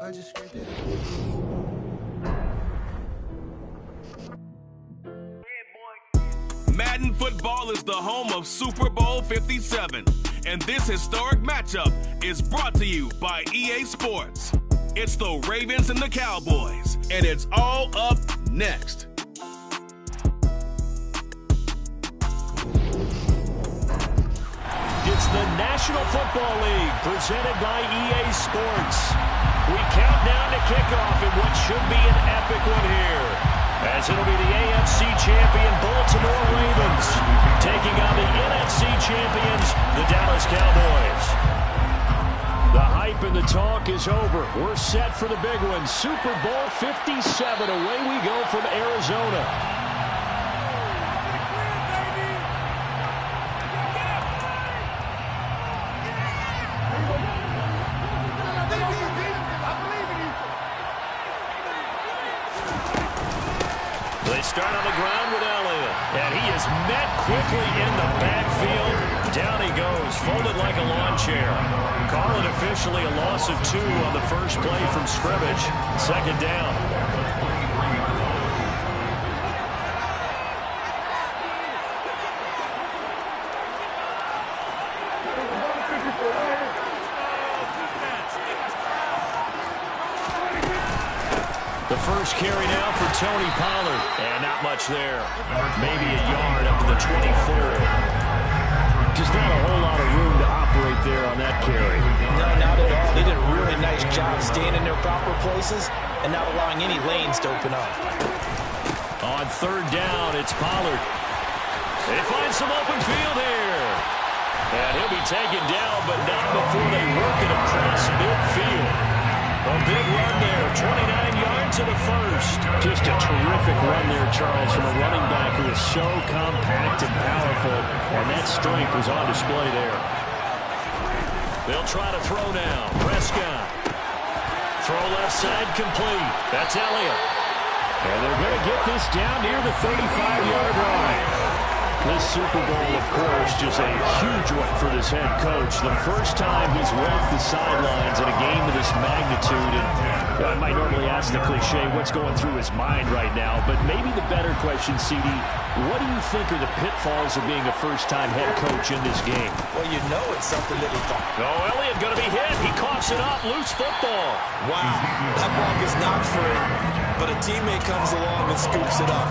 I just scraped it. Madden Football is the home of Super Bowl 57, and this historic matchup is brought to you by EA Sports. It's the Ravens and the Cowboys, and it's all up next. It's the National Football League presented by EA Sports. We count down to kickoff in what should be an epic one here, as it'll be the AFC champion Baltimore Ravens taking on the NFC champions, the Dallas Cowboys. The hype and the talk is over. We're set for the big one. Super Bowl 57. Away we go from Arizona. They start on the ground with Elliott, and he is met quickly in the backfield. Down he goes, folded like a lawn chair. Call it officially a loss of 2 on the first play from scrimmage. Second down. The first carry now for Tony Pollard. And not much there. Maybe a yard up to the 24. Just not a whole lot of room to operate there on that carry. No, not at all. They did a really nice job staying in their proper places and not allowing any lanes to open up. On third down, it's Pollard. They find some open field here. And he'll be taken down, but not before they work it across midfield. A big run there, 29 yards to the first. Just a terrific run there, Charles, from a running back who is so compact and powerful, and that strength was on display there. They'll try to throw now. Prescott. Throw left side complete. That's Elliott. And they're going to get this down near the 35-yard line. This Super Bowl, of course, just a huge one for this head coach. The first time he's walked the sidelines in a game of this magnitude. And I might normally ask the cliche, what's going through his mind right now? But maybe the better question, CD, what do you think are the pitfalls of being a first-time head coach in this game? Well, you know it's something that he thought. Oh, Elliott going to be hit. He coughs it up. Loose football. Wow, that ball gets knocked free, but a teammate comes along and scoops it up.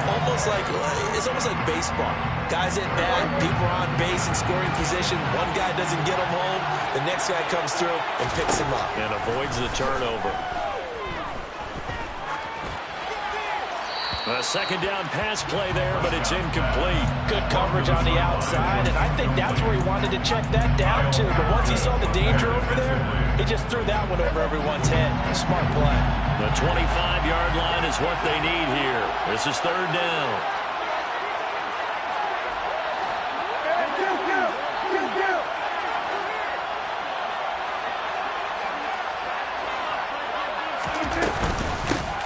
It's almost like baseball. Guys at bat, people are on base in scoring position. One guy doesn't get him home. The next guy comes through and picks him up. And avoids the turnover. A second down pass play there, but it's incomplete. Good coverage on the outside, and I think that's where he wanted to check that down too. But once he saw the danger over there, he just threw that one over everyone's head. Smart play. The 25-yard line is what they need here. This is third down.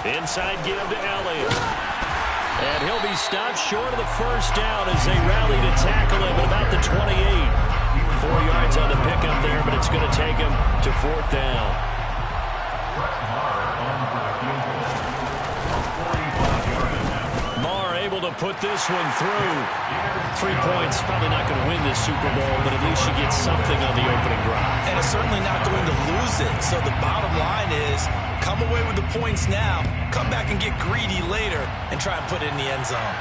Inside give to Elliott. And he'll be stopped short of the first down as they rally to tackle him at about the 28. 4 yards on the pickup there, but it's going to take him to fourth down. Marr able to put this one through. 3 points, probably not going to win this Super Bowl, but at least you get something on the opening drive. And it's certainly not going to lose it. So the bottom line is, come away with the points now, come back and get greedy later, and try and put it in the end zone.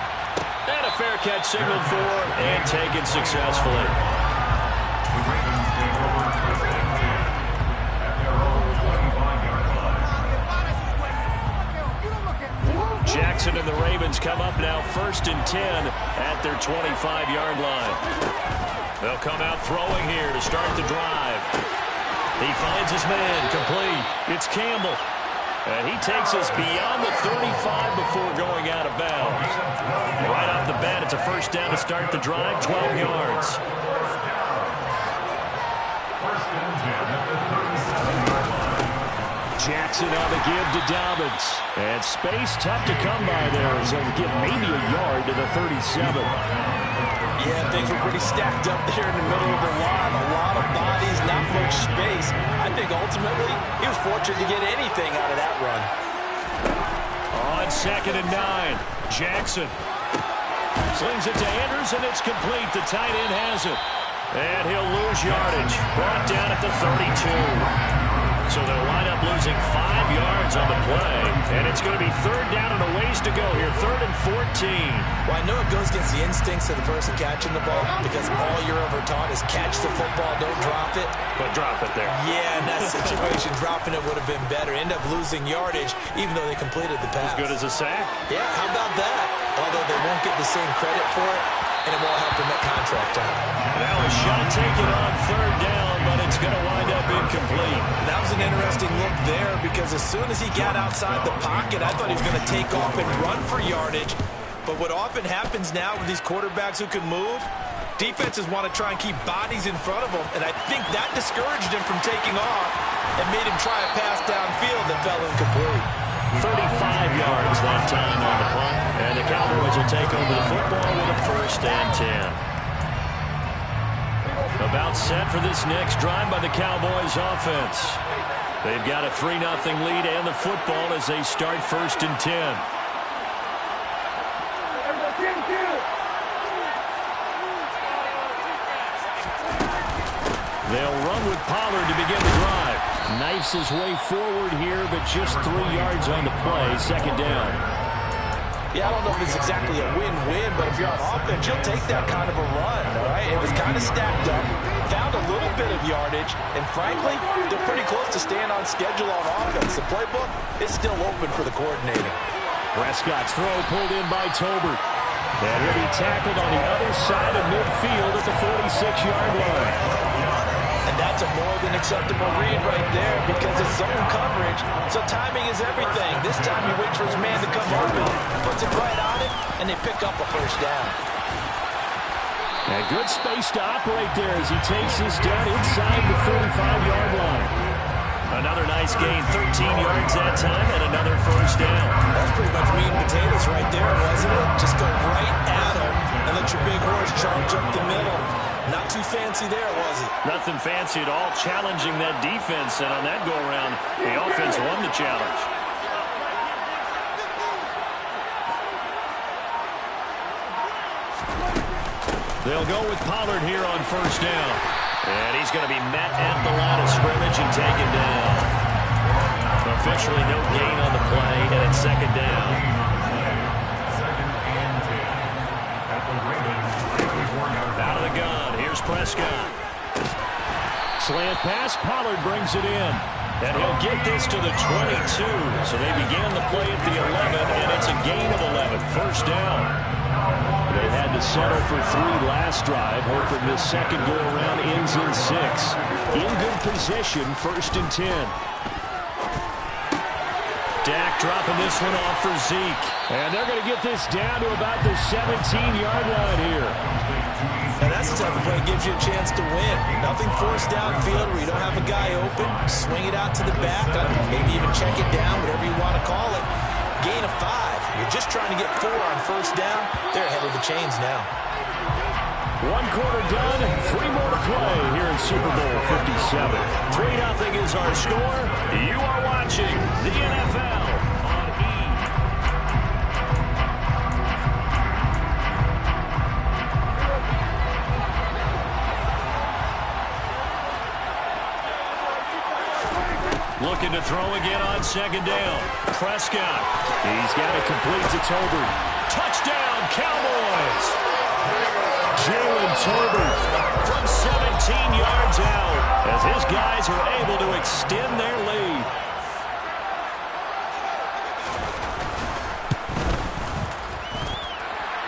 And a fair catch signaled for and taken successfully. Jackson and the Ravens come up now 1st and 10 at their 25-yard line. They'll come out throwing here to start the drive. He finds his man, complete. It's Campbell. And he takes us beyond the 35 before going out of bounds. Right off the bat, it's a first down to start the drive, 12 yards. Jackson on the give to Dobbins. And space tough to come by there as he'll get maybe a yard to the 37. Yeah, things were pretty stacked up there in the middle of the line. A lot of bodies, not much space. I think ultimately he was fortunate to get anything out of that run. On 2nd and 9, Jackson slings it to Andrews, and it's complete. The tight end has it. And he'll lose yardage. Brought down at the 32. So they'll wind up losing 5 yards on the play. And it's going to be 3rd down and a ways to go here. 3rd and 14. Well, I know it goes against the instincts of the person catching the ball because all you're ever taught is catch the football, don't drop it. But drop it there. Yeah, in that situation, dropping it would have been better. End up losing yardage even though they completed the pass. As good as a sack. Yeah, how about that? Although they won't get the same credit for it, and it won't help them at contract time. Now a shot taken on 3rd down, but it's going to wind up incomplete. That was an interesting look there because as soon as he got outside the pocket, I thought he was going to take off and run for yardage. But what often happens now with these quarterbacks who can move, defenses want to try and keep bodies in front of them, and I think that discouraged him from taking off and made him try a pass downfield that fell incomplete. 35 yards that time on the punt, and the Cowboys will take over the football with a 1st and 10. About set for this next drive by the Cowboys offense. They've got a 3-0 lead and the football as they start 1st and 10. They'll run with Pollard to begin the drive. Knifes his way forward here, but just 3 yards on the play. 2nd down. Yeah, I don't know if it's exactly a win-win, but if you're on offense, you'll take that kind of a run, all right? It was kind of stacked up, found a little bit of yardage, and frankly, they're pretty close to staying on schedule on offense. The playbook is still open for the coordinator. Prescott's throw pulled in by Tolbert. And he'll be tackled on the other side of midfield at the 46-yard line. And that's a more than acceptable read right there because it's zone coverage, so timing is everything. This time he waits for his man to come open, puts it right on it, and they pick up a 1st down. And good space to operate there as he takes this down inside the 45-yard line. Another nice gain, 13 yards that time, and another 1st down. That's pretty much meat and potatoes right there, wasn't it? Just go right at him and let your big horse charge up the middle. Not too fancy there, was it? Nothing fancy at all, challenging that defense, and on that go-around, the offense won the challenge. They'll go with Pollard here on 1st down. And he's going to be met at the line of scrimmage and taken down. Officially no gain on the play, and it's 2nd down. Out of the gun, here's Prescott. Slant pass, Pollard brings it in. And he'll get this to the 22. So they began the play at the 11, and it's a gain of 11. 1st down. They had to settle for 3 last drive, hoping this second go-around ends in 6. In good position, 1st and 10. Dak dropping this one off for Zeke. And they're going to get this down to about the 17-yard line here. And that's the type of play that gives you a chance to win. Nothing forced downfield where you don't have a guy open. Swing it out to the back, maybe even check it down, whatever you want to call it. Gain of 5. You're just trying to get 4 on 1st down. They're ahead of the chains now. 1 quarter done, 3 more to play here in Super Bowl 57. 3-0 is our score. You are watching the NFL on E! Looking to throw again on 2nd down. Prescott. He's got it complete to Tolbert. Touchdown, Cowboys! Jalen Tolbert from 17 yards out as his guys are able to extend their lead.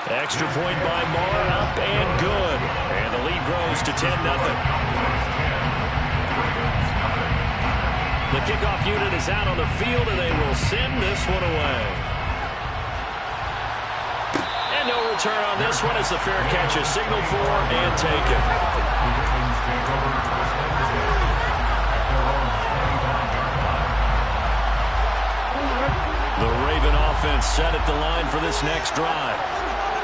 Extra point by Marr, up and good. And the lead grows to 10-0. The kickoff unit is out on the field, and they will send this one away. And no return on this one as the fair catch is signaled for and taken. The Raven offense set at the line for this next drive.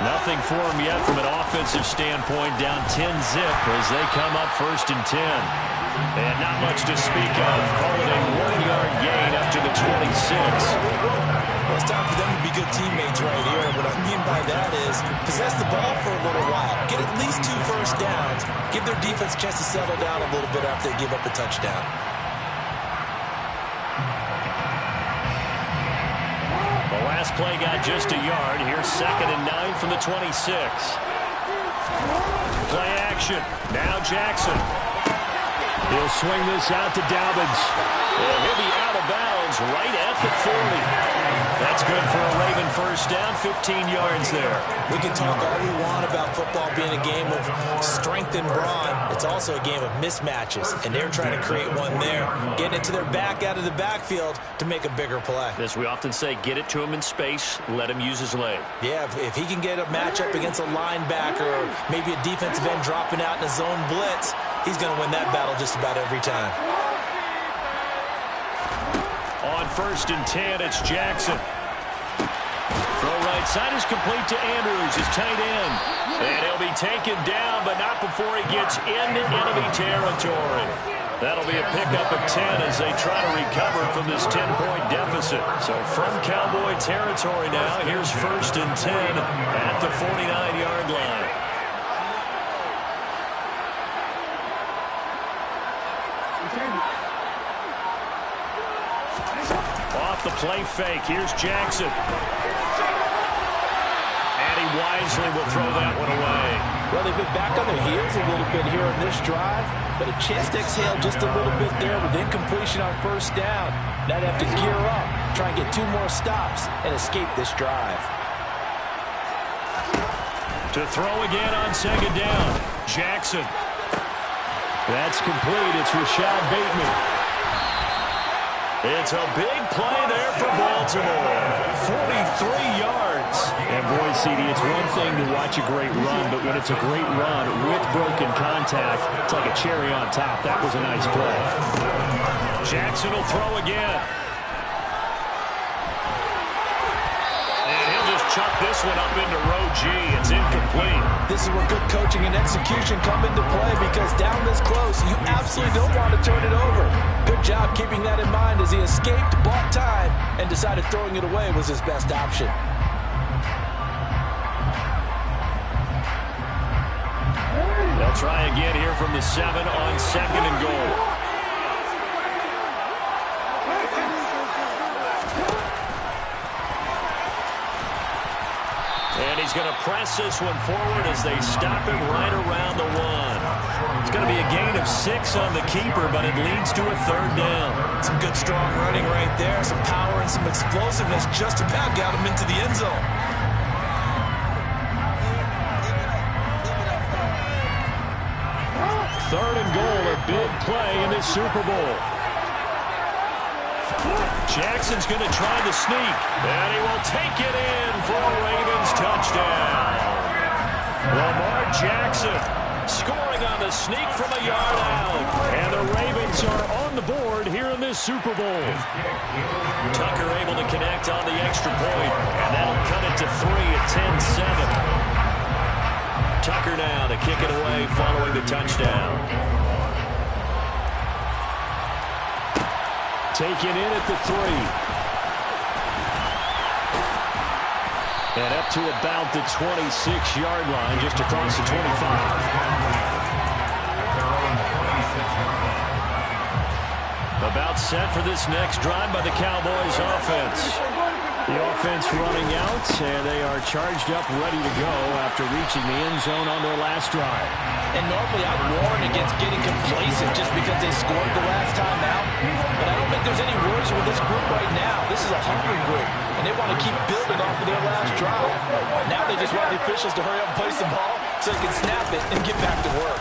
Nothing for them yet from an offensive standpoint, down 10-zip as they come up 1st and 10. And not much to speak of. Call it a 1-yard gain up to the 26. Well, it's time for them to be good teammates right here. What I mean by that is possess the ball for a little while. Get at least 2 first downs. Give their defense a chance to settle down a little bit after they give up a touchdown. The last play got just a yard. Here's 2nd and 9 from the 26. Play action. Now Jackson. He'll swing this out to Dobbins. And he'll be out of bounds right at the 40. That's good for a Raven first down, 15 yards there. We can talk all we want about football being a game of strength and brawn. It's also a game of mismatches, and they're trying to create one there, getting it to their back out of the backfield to make a bigger play. As we often say, get it to him in space, let him use his leg. Yeah, if he can get a matchup against a linebacker or maybe a defensive end dropping out in a zone blitz, he's going to win that battle just about every time. On 1st and 10, it's Jackson. Throw right side is complete to Andrews, his tight end. And he'll be taken down, but not before he gets into enemy territory. That'll be a pickup of 10 as they try to recover from this 10-point deficit. So from Cowboy territory now, here's 1st and 10 at the 49-yard line. Off the play fake, here's Jackson. And he wisely will throw that one away. Well, they've been back on their heels a little bit here on this drive, but a chance to exhale just a little bit there with incompletion on first down. Now they have to gear up, try and get 2 more stops, and escape this drive. To throw again on 2nd down, Jackson. That's complete. It's Rashad Bateman. It's a big play there for Baltimore. 43 yards. And boy, CD, it's one thing to watch a great run, but when it's a great run with broken contact, it's like a cherry on top. That was a nice play. Jackson will throw again. And he'll just chuck this one up into row G. It's incomplete. This is where good coaching and execution come into play, because down this close, you absolutely don't want to turn it over. Good job keeping that in mind as he escaped, bought time, and decided throwing it away was his best option. They'll try again here from the 7 on 2nd and goal. And he's going to press this one forward as they stop him right around the 1. It's going to be a gain of 6 on the keeper, but it leads to a 3rd down. Some good strong running right there, some power and some explosiveness just about got him into the end zone. Third and goal, a big play in this Super Bowl. Jackson's going to try the sneak, and he will take it in for a Ravens touchdown. Lamar Jackson scoring on the sneak from a yard out. And the Ravens are on the board here in this Super Bowl. Tucker able to connect on the extra point, and that'll cut it to 3 at 10-7. Tucker now to kick it away following the touchdown. Taken in at the 3. And up to about the 26-yard line, just across the 25. About set for this next drive by the Cowboys offense. The offense running out, and they are charged up, ready to go after reaching the end zone on their last drive. And normally I'd warn against getting complacent just because they scored the last time out. But I don't think there's any worries with this group right now. This is a hungry group, and they want to keep building off of their last drive. Now they just want the officials to hurry up and place the ball so they can snap it and get back to work.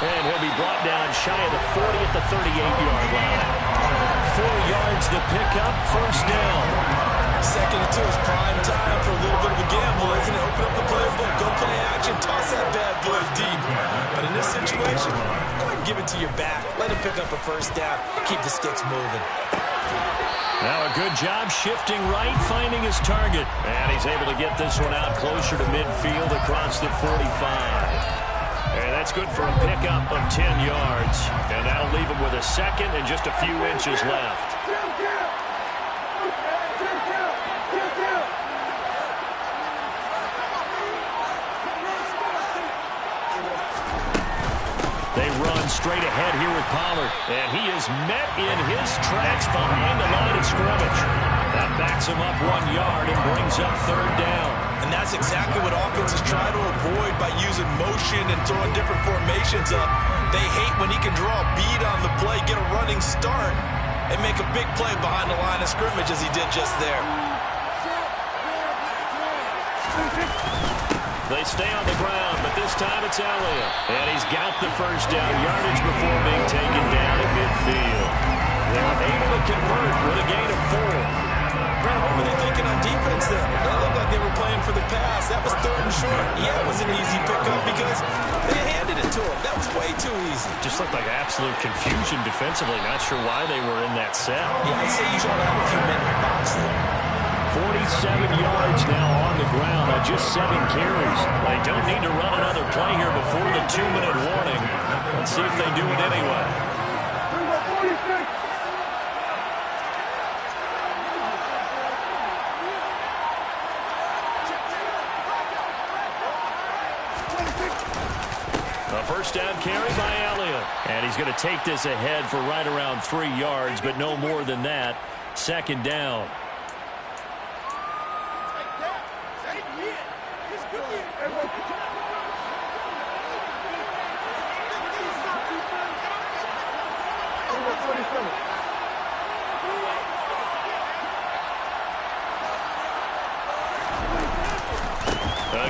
And he'll be brought down shy of the 40 at the 38-yard line. 4 yards to pick up, first down. 2nd and 2 is prime time for a little bit of a gamble, isn't it? Open up the playbook, go play action, toss that bad boy deep. But in this situation, go ahead and give it to your back. Let him pick up a first down, keep the sticks moving. Now a good job shifting right, finding his target. And he's able to get this one out closer to midfield across the 45. And that's good for a pickup of 10 yards. And that'll leave him with a second and just a few inches left. They run straight ahead here with Pollard. And he is met in his tracks behind the line of scrimmage. That backs him up 1 yard and brings up third down. And that's exactly what offenses try to avoid by using motion and throwing different formations up. They hate when he can draw a bead on the play, get a running start, and make a big play behind the line of scrimmage as he did just there. They stay on the ground, but this time it's Elliott. And he's got the first down yardage before being taken down at midfield. They're able to convert with a gain of 4. Brent, what were they thinking on defense then? They looked like they were playing for the pass. That was third and short. Yeah, it was an easy pickup because they handed it to him. That was way too easy. Just looked like absolute confusion defensively. Not sure why they were in that set. Yeah, I'd say you should have a few men in the box there. 47 yards now on the ground on just 7 carries. They don't need to run another play here before the 2-minute warning. Let's see if they do it anyway. A first down carry by Elliott. And he's going to take this ahead for right around 3 yards, but no more than that. Second down.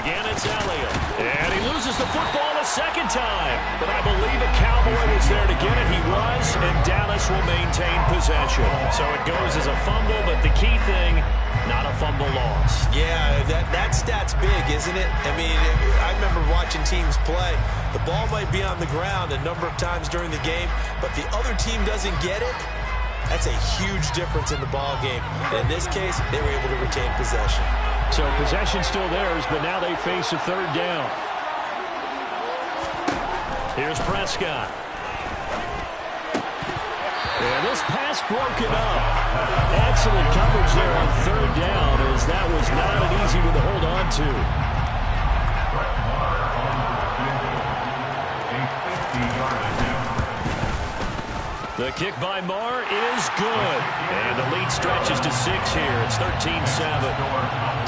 Again, it's Elliott. And he loses the football a second time. But I believe a Cowboy was there to get it. He was, and Dallas will maintain possession. So it goes as a fumble, but the key thing, not a fumble loss. Yeah, that stat's big, isn't it? I mean, I remember watching teams play. The ball might be on the ground a number of times during the game, but the other team doesn't get it. That's a huge difference in the ball game. And in this case, they were able to retain possession. So possession still theirs, but now they face a third down. Here's Prescott. And this pass broken up. Excellent coverage there on third down, as that was not an easy one to hold on to. The kick by Marr is good. And the lead stretches to 6 here. It's 13-7.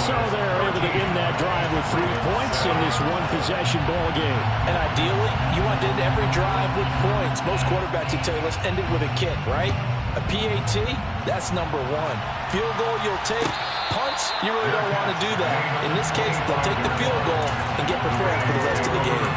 So they're able to end that drive with 3 points in this one-possession ball game. And ideally, you want to end every drive with points. Most quarterbacks would tell you, let's end it with a kick, right? A PAT, that's number 1. Field goal, you'll take. Punts, you really don't want to do that. In this case, they'll take the field goal and get prepared for the rest of the game.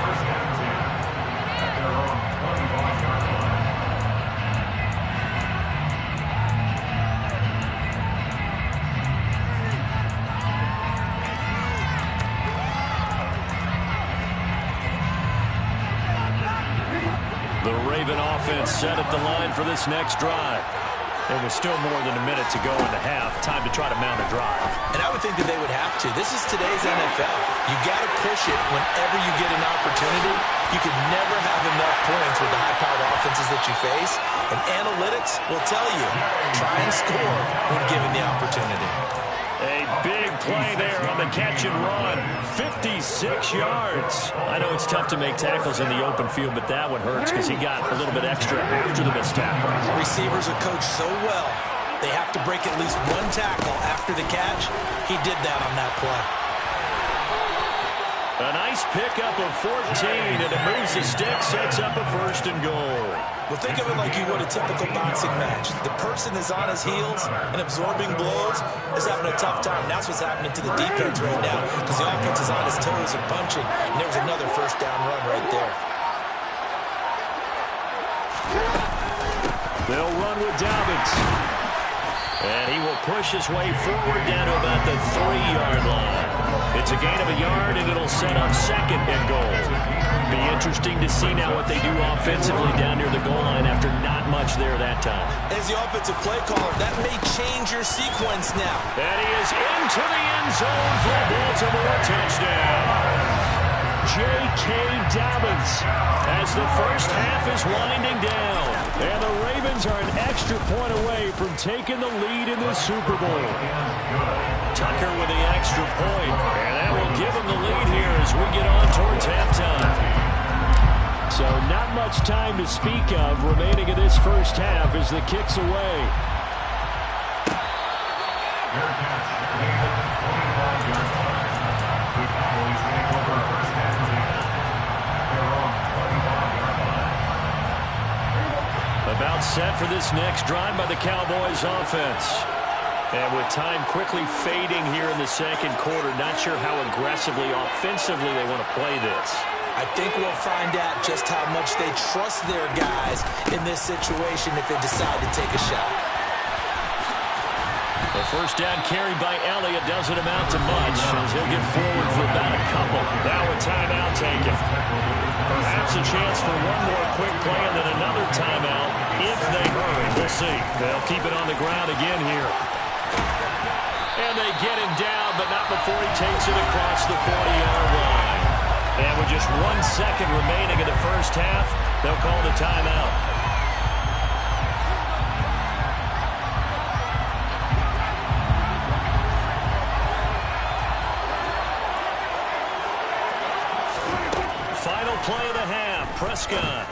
The Raven offense set at the line for this next drive. There was still more than a minute to go in the half. Time to try to mount a drive. And I would think that they would have to. This is today's NFL. You got to push it whenever you get an opportunity. You can never have enough points with the high-powered offenses that you face. And analytics will tell you, try and score when given the opportunity. A big play there on the catch and run. 56 yards. I know it's tough to make tackles in the open field, but that one hurts because he got a little bit extra after the missed tackle. Receivers are coached so well. They have to break at least one tackle after the catch. He did that on that play. A nice pickup of 14, and it moves the stick, sets up a 1st and goal. Well, think of it like you would a typical boxing match. The person is on his heels and absorbing blows is having a tough time. That's what's happening to the defense right now because the offense is on his toes and punching, and there was another first down run right there. They'll run with Dobbins. And he will push his way forward down to about the 3-yard line. It's a gain of a yard, and it'll set up 2nd and goal. Be interesting to see now what they do offensively down near the goal line after not much there that time. As the offensive play caller, that may change your sequence now. And he is into the end zone for a Baltimore touchdown. Jake J.K. Dobbins as the first half is winding down. And the Ravens are an extra point away from taking the lead in the Super Bowl. Tucker with the extra point, and that will give him the lead here as we get on towards halftime. So not much time to speak of remaining in this first half as the kick's away. About set for this next drive by the Cowboys offense. And with time quickly fading here in the second quarter, not sure how aggressively, offensively they want to play this. I think we'll find out just how much they trust their guys in this situation if they decide to take a shot. The first down carry by Elliott doesn't amount to much as he'll get forward for about a couple. Now a timeout taken. Perhaps a chance for one more quick play and then another timeout if they hurry. We'll see. They'll keep it on the ground again here. And they get him down, but not before he takes it across the 40-yard line. And with just 1 second remaining in the first half, they'll call the timeout. Final play of the half, Prescott.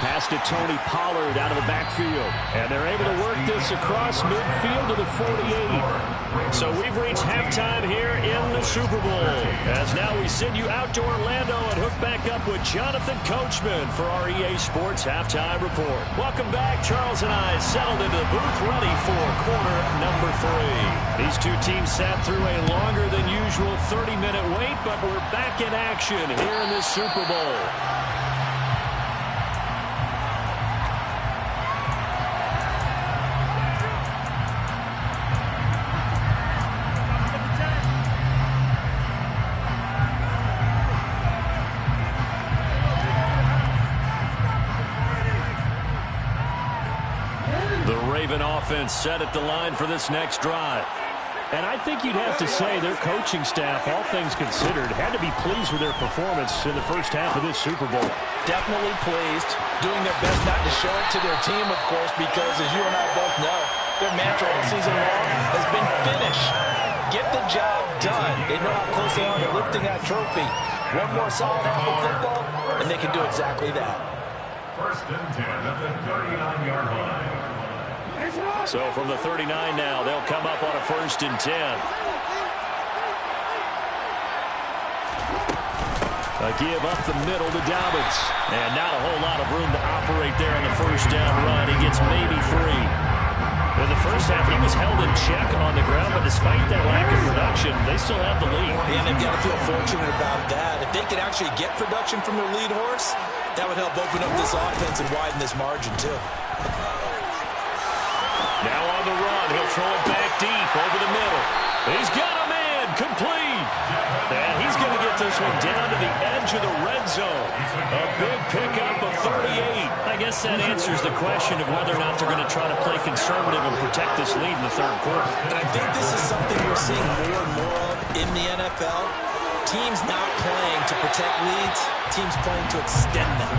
Pass to Tony Pollard out of the backfield. And they're able to work this across midfield to the 48. So we've reached halftime here in the Super Bowl. As now we send you out to Orlando and hook back up with Jonathan Coachman for our EA Sports Halftime Report. Welcome back. Charles and I settled into the booth ready for quarter number 3. These two teams sat through a longer than usual 30-minute wait, but we're back in action here in this Super Bowl. Offense set at the line for this next drive. And I think you'd have to say their coaching staff, all things considered, had to be pleased with their performance in the first half of this Super Bowl. Definitely pleased, doing their best not to show it to their team, of course, because as you and I both know, their mantra all season long has been finish. Get the job done. They know how close they are to lifting that trophy. One more solid half of football, and they can do exactly that. First and 10 at the 39-yard line. So from the 39 now, they'll come up on a 1st and 10. A give up the middle to Dobbins. And not a whole lot of room to operate there on the first down run. He gets maybe 3. In the first half, he was held in check on the ground, but despite that lack of production, they still have the lead. And they've got to feel fortunate about that. If they could actually get production from their lead horse, that would help open up this offense and widen this margin, too. Now on the run, he'll throw it back deep over the middle. He's got a man, complete. And he's going to get this one down to the edge of the red zone. A big pickup of 38. I guess that answers the question of whether or not they're going to try to play conservative and protect this lead in the third quarter. And I think this is something we're seeing more and more of in the NFL. Teams not playing to protect leads, teams playing to extend them.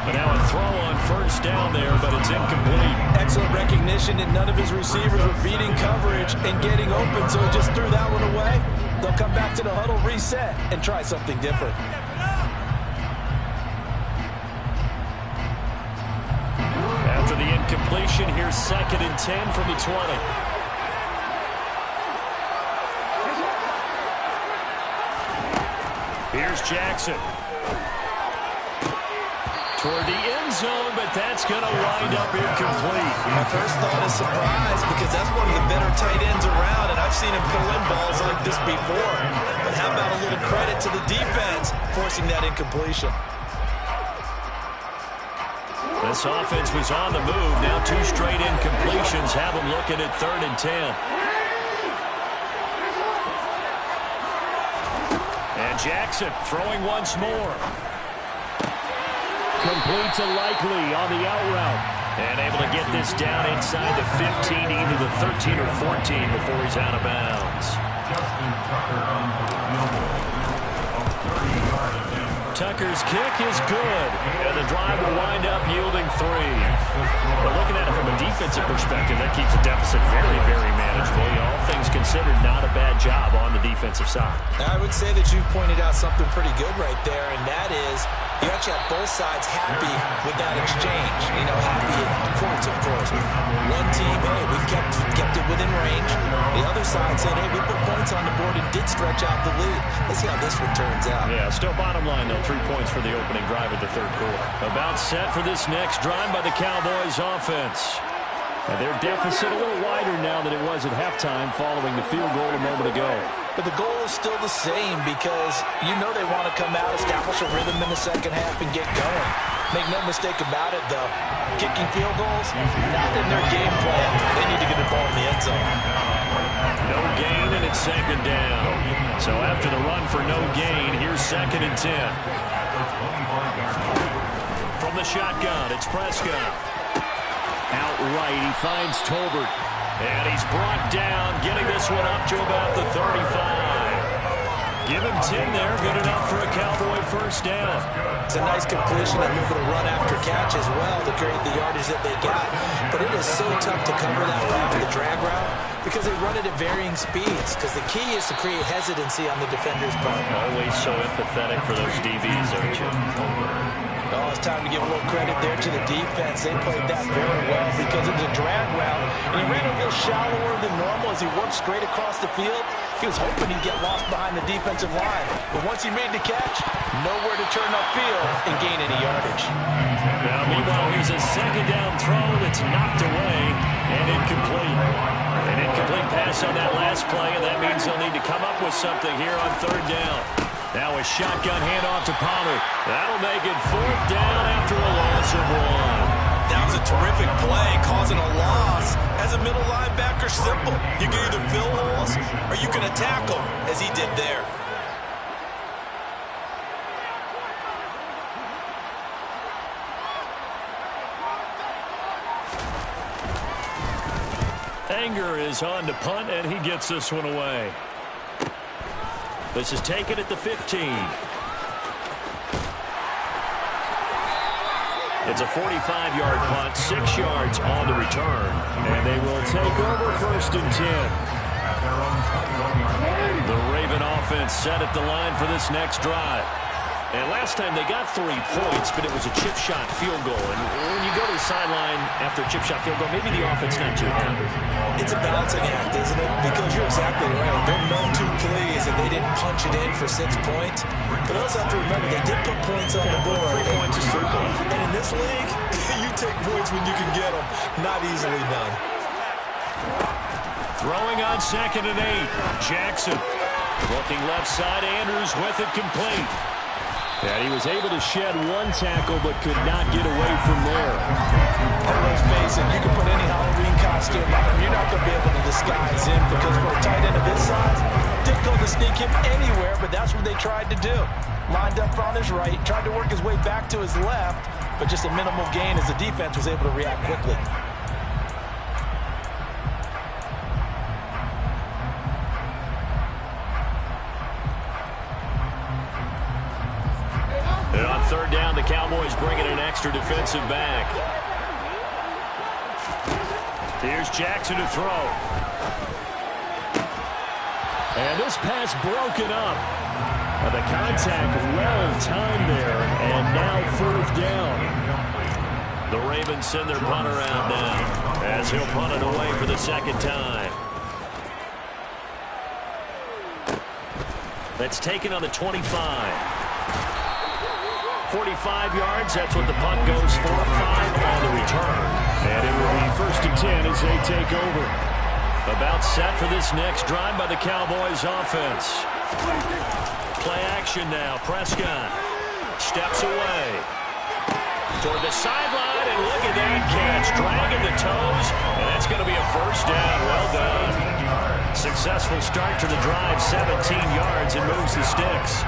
But now a throw on first down there, but it's incomplete. Excellent recognition, and none of his receivers were beating coverage and getting open, so he just threw that one away. They'll come back to the huddle, reset, and try something different. After the incompletion, here's 2nd and 10 from the 20. Here's Jackson. Toward the end zone, but that's going to wind up incomplete. My first thought is surprise because that's one of the better tight ends around, and I've seen him pull in balls like this before. But how about a little credit to the defense forcing that incompletion? This offense was on the move. Now 2 straight incompletions have them looking at 3rd and 10. And Jackson throwing once more. Complete to Likely on the out route. And able to get this down inside the 15, either the 13 or 14 before he's out of bounds. Justin Tucker on the field goal. 30 yards. Tucker's kick is good, and the drive will wind up yielding 3. But looking at it from a defensive perspective, that keeps the deficit very, very manageable. All things considered, not a bad job on the defensive side. I would say that you've pointed out something pretty good right there, and that is you actually have both sides happy with that exchange. Happy in quotes, of course. One team, hey, we've kept it within range. The other side saying, hey, we put points on the board and did stretch out the lead. Let's see how this one turns out. Yeah, still bottom line, though, 3 points for the opening drive of the third quarter. About set for this next drive by the Cowboys offense. And their deficit a little wider now than it was at halftime following the field goal a moment ago. But the goal is still the same because they want to come out, establish a rhythm in the second half, and get going. Make no mistake about it, though. Kicking field goals, not in their game plan. They need to get the ball in the end zone. No gain, and it's second down. So after the run for no gain, here's 2nd and 10. From the shotgun, it's Prescott. Outright, he finds Tolbert. And he's brought down, getting this one up to about the 35. Give him 10 there, good enough for a Cowboy first down. It's a nice completion, a little bit of run after catch as well to create the yardage that they got. But it is so tough to cover that route, the drag route, because they run it at varying speeds. Because the key is to create hesitancy on the defender's part. Always so empathetic for those DBs, aren't you? Oh, it's time to give a little credit there to the defense. They played that very well because it was a drag route, and he ran a little shallower than normal as he worked straight across the field. He was hoping he'd get lost behind the defensive line, but once he made the catch, nowhere to turn upfield and gain any yardage. Now, meanwhile, here's a second down throw that's knocked away and incomplete. An incomplete pass on that last play, and that means they'll need to come up with something here on third down. Now a shotgun handoff to Pollard. That'll make it 4th down after a loss of 1. That was a terrific play, causing a loss. As a middle linebacker, simple. You can either fill holes or you can attack them, as he did there. Anger is on to punt, and he gets this one away. This is taken at the 15. It's a 45-yard punt, 6 yards on the return. And they will take over 1st and 10. The Raven offense set at the line for this next drive. And last time they got 3 points, but it was a chip shot field goal. And when you go to the sideline after a chip shot field goal, maybe the offense not too happy. It's a balancing act, isn't it? Because you're exactly right. They're known to please, and they didn't punch it in for 6 points. But also have to remember, they did put points on the board. 3 points is 3 points. And in this league, you take points when you can get them. Not easily done. Throwing on 2nd and 8. Jackson. Looking left side, Andrews with it complete. And he was able to shed 1 tackle, but could not get away from there. And let's face it, you can put any Halloween costume on him. You're not going to be able to disguise him because for a tight end of his size, difficult to sneak him anywhere, but that's what they tried to do. Lined up on his right, tried to work his way back to his left, but just a minimal gain as the defense was able to react quickly. And on third down, the Cowboys bring in an extra defensive back. Here's Jackson to throw. And this pass broken up. The contact well timed there, and now 4th down. The Ravens send their punter out now as he'll punt it away for the 2nd time. That's taken on the 25. 45 yards, that's what the punt goes for. 5 on the return. And it will be 1st and 10 as they take over. About set for this next drive by the Cowboys offense. Play action now. Prescott steps away. Toward the sideline, and look at that catch. Dragging the toes, and that's going to be a 1st down. Well done. Successful start to the drive. 17 yards and moves the sticks.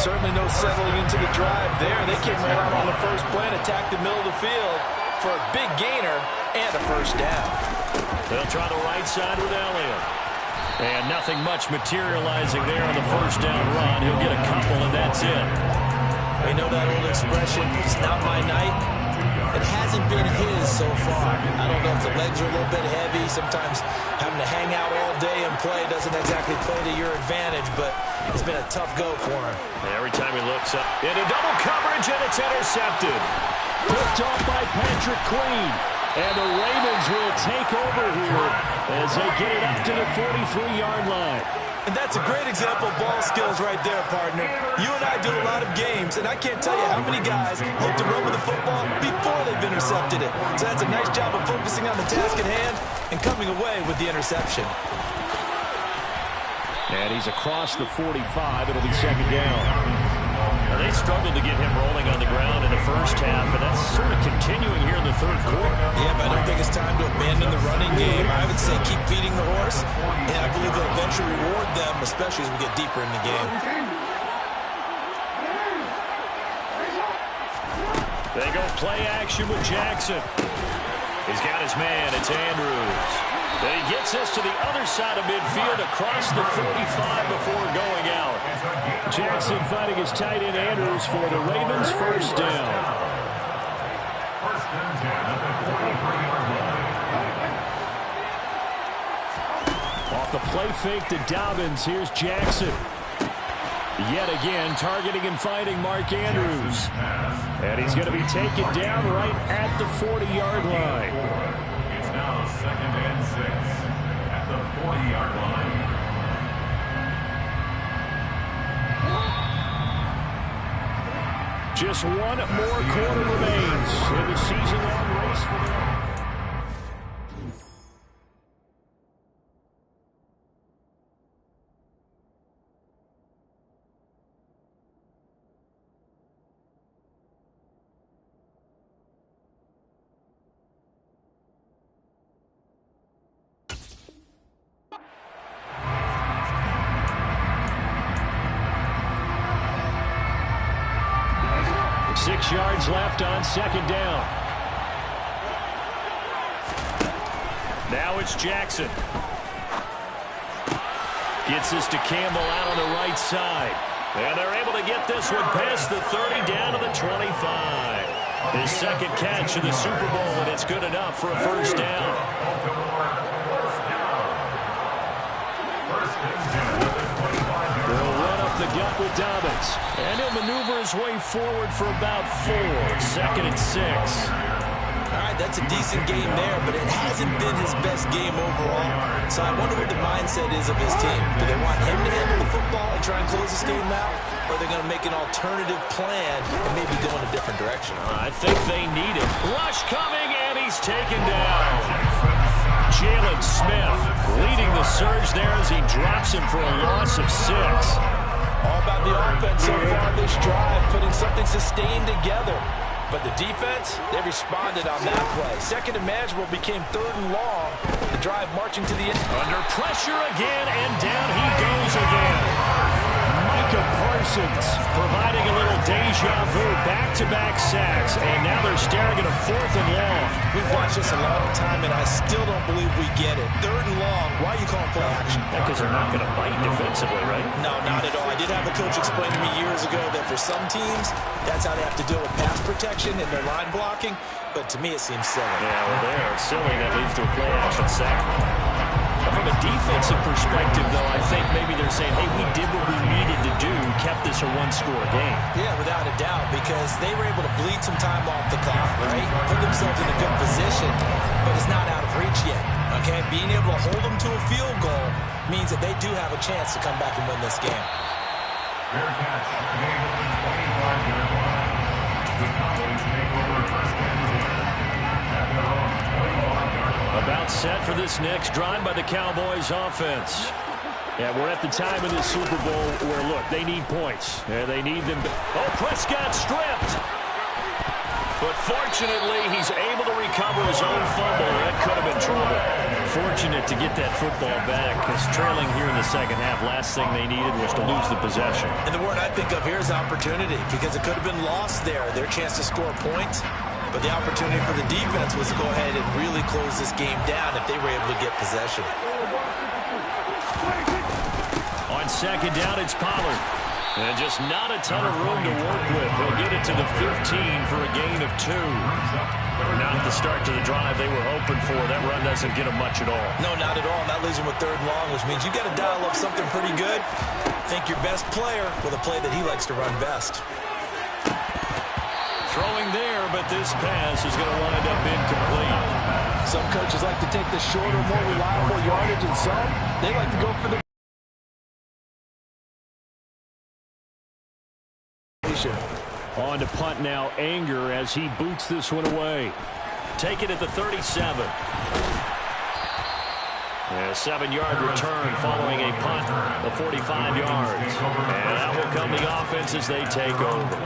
Certainly no settling into the drive there. They came right out on the first play and attacked the middle of the field for a big gainer and a 1st down. They'll try the right side with Elliott. And nothing much materializing there on the 1st down run. He'll get a couple, and that's it. You know that old expression, it's not my night? It hasn't been his so far. I don't know if the legs are a little bit heavy. Sometimes having to hang out all day and play doesn't exactly play to your advantage, but it's been a tough go for him. Every time he looks up, into double coverage, and it's intercepted. Picked off by Patrick Queen. And the Ravens will take over here as they get it up to the 43-yard line. And that's a great example of ball skills right there, partner. You and I do a lot of games, and I can't tell you how many guys look to run with the football before they've intercepted it. So that's a nice job of focusing on the task at hand and coming away with the interception. And he's across the 45. It'll be second down. Now, they struggled to get him rolling on the ground in the first half, and that's sort of continuing here in the third quarter. Yeah, but I don't think it's time to abandon the running game. I would say keep feeding the horse, and I believe they'll eventually reward them, especially as we get deeper in the game. They go play action with Jackson. He's got his man. It's Andrews. Then he gets us to the other side of midfield across the 45 before going out. Jackson fighting his tight end Andrews for the Ravens first down. First and 10 at the 43-yard line. Off the play fake to Dobbins. Here's Jackson. Yet again, targeting and fighting Mark Andrews. And he's going to be taken down right at the 40-yard line. It's now second and 6 at the 40-yard line. Just one more quarter remains in the season-long race for the... yards left on second down. Now it's Jackson. Gets this to Campbell out on the right side. And they're able to get this one past the 30 down to the 25. His second catch of the Super Bowl, and it's good enough for a first down. They'll run up the gut with Dobbins. And he'll maneuver his way forward for about 4. Second and 6. All right, that's a decent game there, but it hasn't been his best game overall. So I wonder what the mindset is of his team. Do they want him to handle the football and try and close this game out? Or are they going to make an alternative plan and maybe go in a different direction? I think they need it. Rush coming, and he's taken down. Jalen Smith leading the surge there as he drops him for a loss of 6. All about the offense so far this drive, putting something sustained together. But the defense, they responded on that play. Second and manageable became third and long. The drive marching to the end. Under pressure again, and down he goes again. Micah Parsons providing a little deja vu, back-to-back sacks, and now they're staring at a 4th and long. We've watched this a long time, and I still don't believe we get it. Third and long, why are you calling play action? Because they're not going to bite defensively, right? No, not at all. I did have a coach explain to me years ago that for some teams, that's how they have to deal with pass protection and their line blocking, but to me it seems silly. Yeah, well, there, silly, that leads to a play action sack. From a defensive perspective, though, I think maybe they're saying, hey, we did what we needed to do, kept this a one-score game. Yeah, without a doubt, because they were able to bleed some time off the clock, right? Put themselves in a good position, but it's not out of reach yet, okay? Being able to hold them to a field goal means that they do have a chance to come back and win this game. Fair catch, made at the 25-yard line. The Cowboys take over first and 10 at their own 25-yard line. About set for this next drive by the Cowboys offense. Yeah, we're at the time in the Super Bowl where, look, they need points. Yeah, they need them. Oh, Prescott stripped. But fortunately, he's able to recover his own fumble. That could have been trouble. Fortunate to get that football back, because trailing here in the second half, last thing they needed was to lose the possession. And the word I think of here is opportunity, because it could have been lost there, their chance to score points. But the opportunity for the defense was to go ahead and really close this game down if they were able to get possession. On second down, it's Pollard. And just not a ton of room to work with. He'll get it to the 15 for a gain of 2. Not the start to the drive they were hoping for. That run doesn't get them much at all. No, not at all. And that leaves them with 3rd and long, which means you got to dial up something pretty good. Think your best player with a play that he likes to run best. Throwing there, but this pass is going to wind up incomplete. Some coaches like to take the shorter, more reliable yardage, and some, they like to go for the On to punt now, Anger, as he boots this one away. Take it at the 37. A 7-yard return following a punt of 45 yards. And out will come the offense as they take over.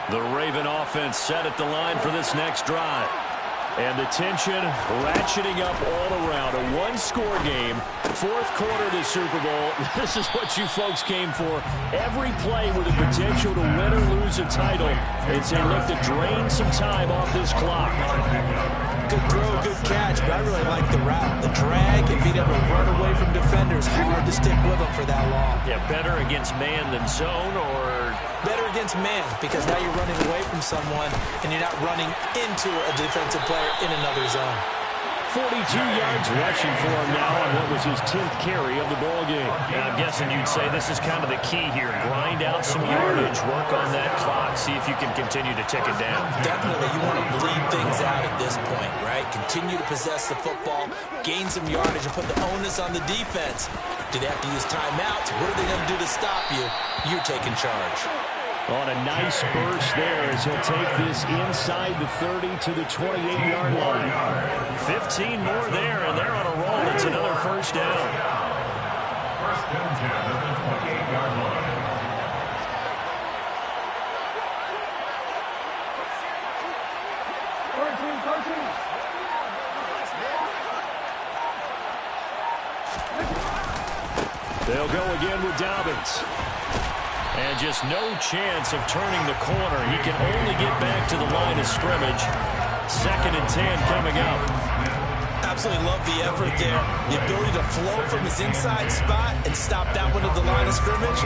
The Raven offense set at the line for this next drive. And the tension ratcheting up all around. A one-score game, 4th quarter of the Super Bowl. This is what you folks came for. Every play with the potential to win or lose a title as they look to drain some time off this clock. Good throw, good catch, but I really like the route. The drag and being able to run away from defenders. Hard to stick with them for that long. Yeah, better against man than zone, or better against man, because now you're running away from someone and you're not running into a defensive player in another zone. 42 yards rushing for him now on what was his 10th carry of the ball game. And I'm guessing you'd say this is kind of the key here. Grind out some yardage, work on that clock, see if you can continue to tick it down. Definitely, you want to bleed things out at this point, right? Continue to possess the football, gain some yardage, and put the onus on the defense. Do they have to use timeouts? What are they going to do to stop you? You're taking charge. On a nice burst there as he'll take this inside the 30 to the 28-yard line. 15 more there, and they're on a roll. It's another first down. First and 10 at the 28-yard line. They'll go again with Dobbins. And just no chance of turning the corner. He can only get back to the line of scrimmage. 2nd and 10 coming up. Absolutely love the effort there. The ability to flow from his inside spot and stop that one at the line of scrimmage.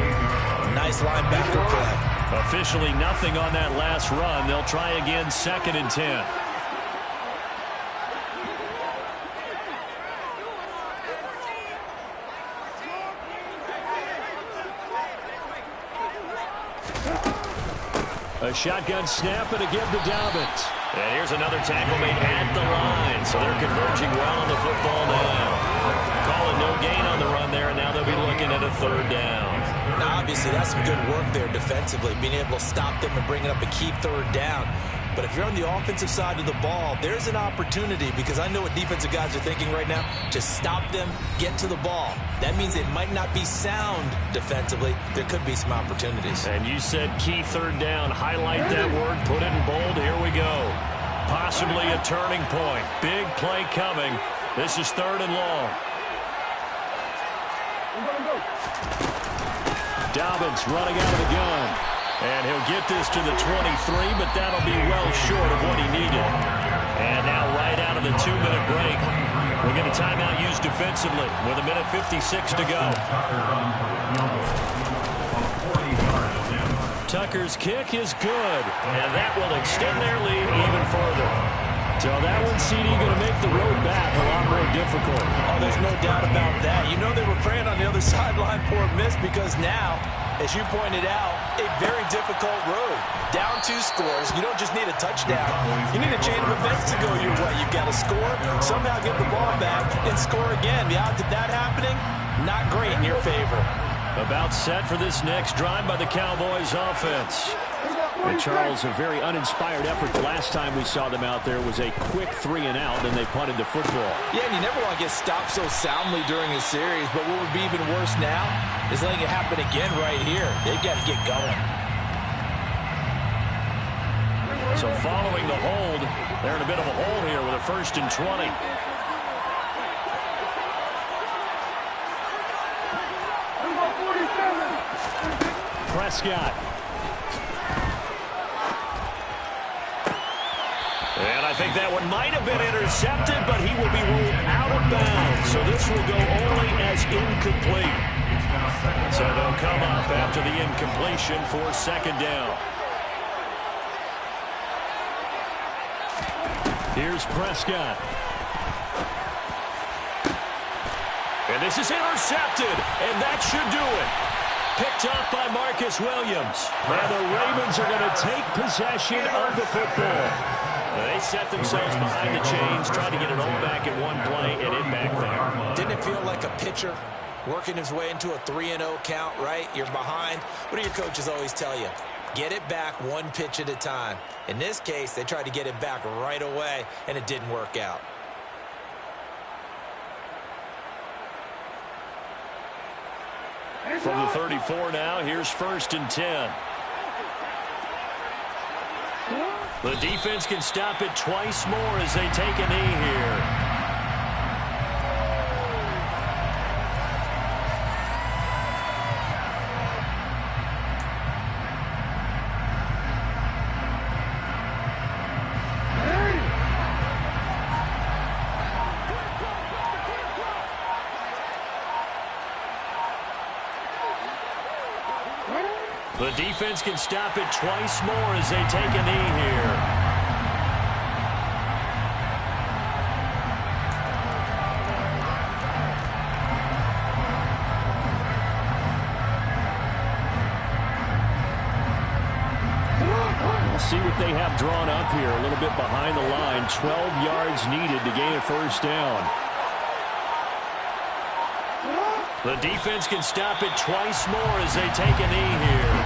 Nice linebacker play. Officially nothing on that last run. They'll try again, 2nd and 10. A shotgun snap and again to Dobbins. And here's another tackle made at the line. So they're converging well on the football now. Calling no gain on the run there, and now they'll be looking at a 3rd down. Now, obviously, that's some good work there defensively, being able to stop them and bringing up a key 3rd down. But if you're on the offensive side of the ball, there's an opportunity, because I know what defensive guys are thinking right now. Just stop them, get to the ball. That means it might not be sound defensively. There could be some opportunities. And you said key 3rd down. Highlight that word, put it in bold. Here we go. Possibly a turning point. Big play coming. This is 3rd and long. Dobbins running out of the gun. And he'll get this to the 23, but that'll be well short of what he needed. And now right out of the 2-minute break, we'll get a timeout used defensively with 1:56 to go. Tucker's kick is good, and that will extend their lead even further. So that one, CD, going to make the road back a lot more difficult. Oh, there's no doubt about that. You know they were praying on the other sideline for a miss, because now, as you pointed out, a very difficult road. Down 2 scores. You don't just need a touchdown. You need a chain of events to go your way. You've got to score, somehow get the ball back, and score again. The odds of that happening, not great in your favor. About set for this next drive by the Cowboys offense. And Charles, a very uninspired effort. The last time we saw them out there was a quick 3-and-out, and they punted the football. Yeah, and you never want to get stopped so soundly during a series, but what would be even worse now is letting it happen again right here. They've got to get going. So following the hold, they're in a bit of a hole here with a 1st and 20. Prescott. And I think that one might have been intercepted, but he will be ruled out of bounds. So this will go only as incomplete. So they'll come up after the incompletion for second down. Here's Prescott. And this is intercepted, and that should do it. Picked up by Marcus Williams. And the Ravens are going to take possession of the football. They set themselves behind the chains, trying to get it all back in one play, and it backfired. Didn't it feel like a pitcher working his way into a 3-0 count, right? You're behind. What do your coaches always tell you? Get it back one pitch at a time. In this case, they tried to get it back right away, and it didn't work out. From the 34 now, here's 1st and 10. The defense can stop it twice more as they take a knee here. The defense can stop it twice more as they take a knee here. We'll see what they have drawn up here. A little bit behind the line. 12 yards needed to gain a first down. The defense can stop it twice more as they take a knee here.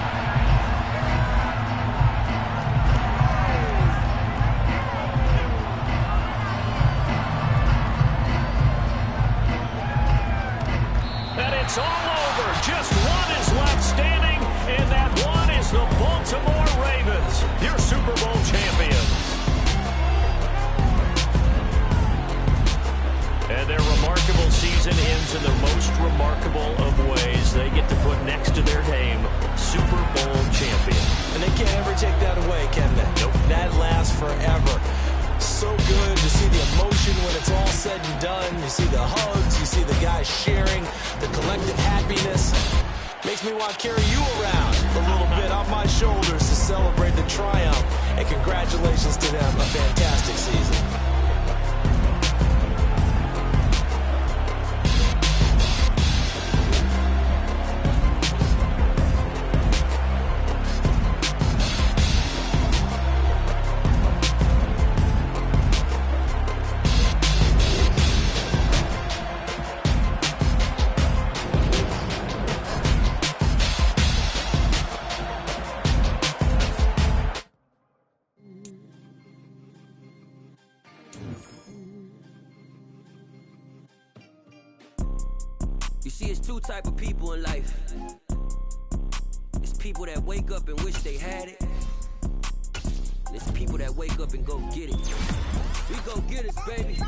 And it's all over. Just one is left standing, and that one is the Baltimore Ravens, your Super Bowl champions. And their remarkable season ends in the most remarkable of ways. They get to put next to their name, Super Bowl champion. And they can't ever take that away, can they? Nope. That lasts forever. So good to see the emotion when it's all said and done. You see the hugs, you see the guys sharing, the collective happiness. Makes me want to carry you around a little bit off my shoulders to celebrate the triumph. And congratulations to them, a fantastic season. You see, it's two type of people in life. It's people that wake up and wish they had it. And it's people that wake up and go get it. We go get it, baby.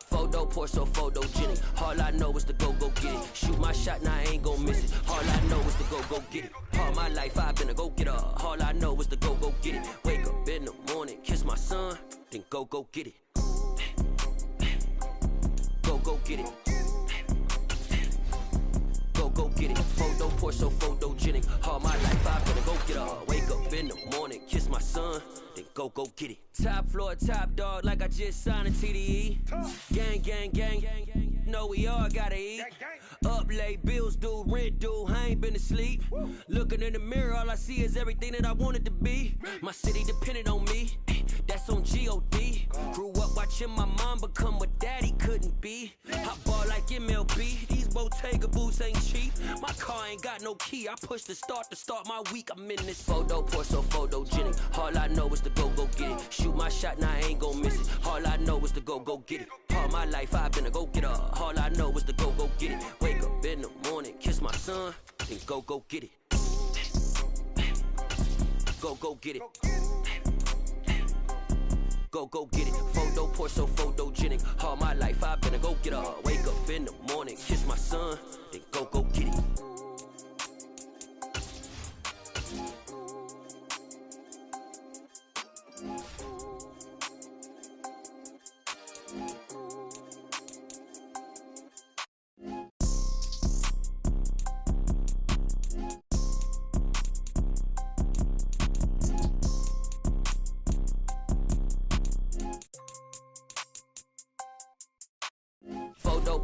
Photo pour so photogenic. All I know is to go get it. Shoot my shot, now I ain't gon' miss it. All I know is to go get it. All my life I've been a go-getter. All I know is to go get it. Wake up in the morning, kiss my son, then go get it. Go get it. Go get it. Photo pour so photogenic. All my life I've been a go-getter. Wake up in the morning, kiss my son, then go get it. Top floor, top dog, like I just signed a TDE. Gang, gang, gang, gang, gang. Know we all gotta eat. Up late, bills due, rent due, I ain't been asleep. Looking in the mirror, all I see is everything that I wanted to be. My city depended on me, that's on G.O.D. Grew up watching my mom become what daddy couldn't be. Hot ball like MLB, these Bottega boots ain't cheap. My car ain't got no key, I push the start to start my week. I'm in this photo pour so photogenic. All I know is to go get it. Shoot my shot, now I ain't gon' miss it. All I know is to go get it. All my life I've been a go-getter. All I know is to go get it. Wake up in the morning, kiss my son, then go get it. Go get it. Go get it. Photo pour so photogenic. All my life I've been a go-getter. Wake up in the morning, kiss my son, then go get it.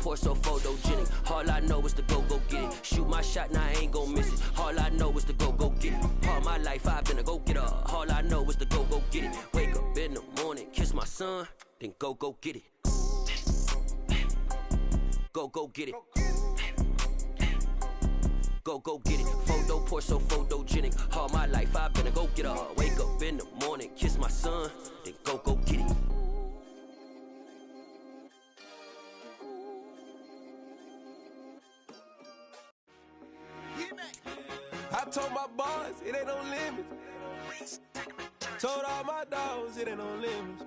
Porsche so photogenic. All I know is to go get it. Shoot my shot, now I ain't gon' miss it. All I know is to go get it. All my life I've been a go-getter. All I know is to go get it. Wake up in the morning, kiss my son, then go get it. Go get it. Go get it. Photo Porsche so photogenic. All my life I've been a go-getter. Wake up in the morning, kiss my son, then go get it. I told my boys it ain't no limits. Told all my dogs it ain't no limits.